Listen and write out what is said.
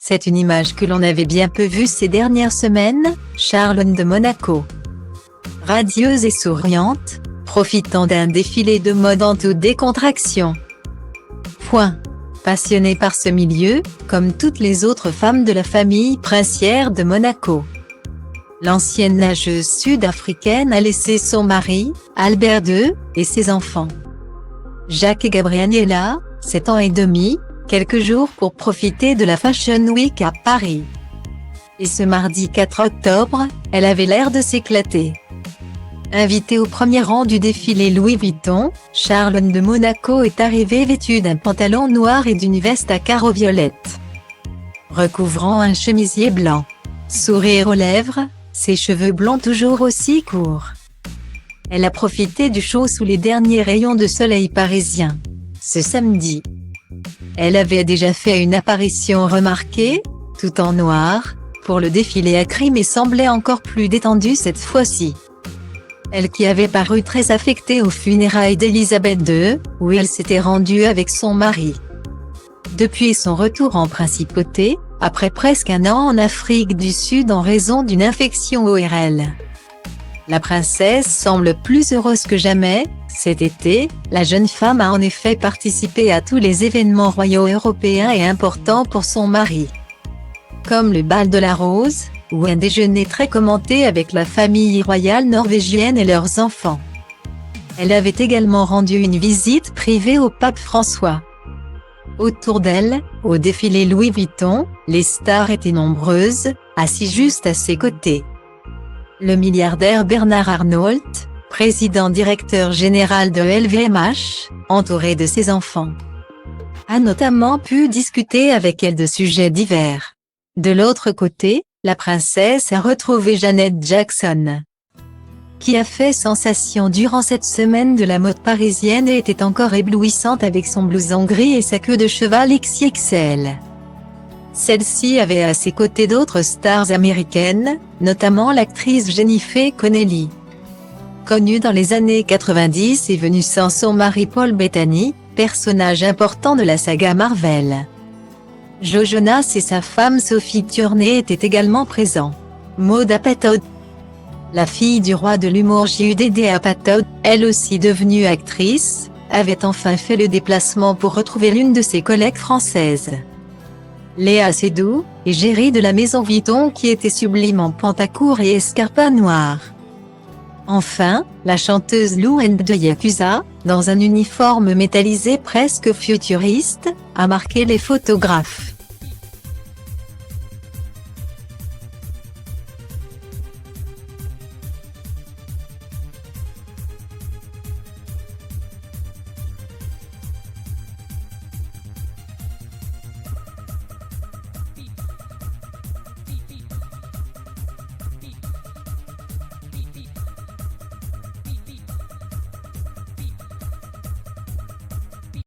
C'est une image que l'on avait bien peu vue ces dernières semaines, Charlone de Monaco. Radieuse et souriante, profitant d'un défilé de mode en toute décontraction. Passionnée par ce milieu, comme toutes les autres femmes de la famille princière de Monaco. L'ancienne nageuse sud-africaine a laissé son mari, Albert II, et ses enfants, Jacques et Gabriella, 7 ans et demi, quelques jours pour profiter de la Fashion Week à Paris. Et ce mardi 4 octobre, elle avait l'air de s'éclater. Invitée au premier rang du défilé Louis Vuitton, Charlone de Monaco est arrivée vêtue d'un pantalon noir et d'une veste à carreaux violettes, recouvrant un chemisier blanc. Sourire aux lèvres, ses cheveux blonds toujours aussi courts. Elle a profité du chaud sous les derniers rayons de soleil parisiens. Ce samedi, elle avait déjà fait une apparition remarquée, tout en noir, pour le défilé à crime et semblait encore plus détendue cette fois-ci. Elle qui avait paru très affectée aux funérailles d'Élisabeth II, où elle s'était rendue avec son mari. Depuis son retour en principauté, après presque un an en Afrique du Sud en raison d'une infection ORL. La princesse semble plus heureuse que jamais. Cet été, la jeune femme a en effet participé à tous les événements royaux européens et importants pour son mari, comme le bal de la Rose, ou un déjeuner très commenté avec la famille royale norvégienne et leurs enfants. Elle avait également rendu une visite privée au pape François. Autour d'elle, au défilé Louis Vuitton, les stars étaient nombreuses, assis juste à ses côtés. Le milliardaire Bernard Arnault, président-directeur général de LVMH, entouré de ses enfants, a notamment pu discuter avec elle de sujets divers. De l'autre côté, la princesse a retrouvé Janet Jackson, qui a fait sensation durant cette semaine de la mode parisienne et était encore éblouissante avec son blouson gris et sa queue de cheval XXL. Celle-ci avait à ses côtés d'autres stars américaines, notamment l'actrice Jennifer Connelly, connue dans les années 90 et venue sans son mari Paul Bettany, personnage important de la saga Marvel. Joe Jonas et sa femme Sophie Turner étaient également présents. Maud Apatow, la fille du roi de l'humour J.U.D.D. Apatow, elle aussi devenue actrice, avait enfin fait le déplacement pour retrouver l'une de ses collègues françaises, Léa Seydoux, égérie de la maison Vuitton qui était sublime en pantacourt et escarpins noirs. Enfin, la chanteuse Lou de Yakuza, dans un uniforme métallisé presque futuriste, a marqué les photographes.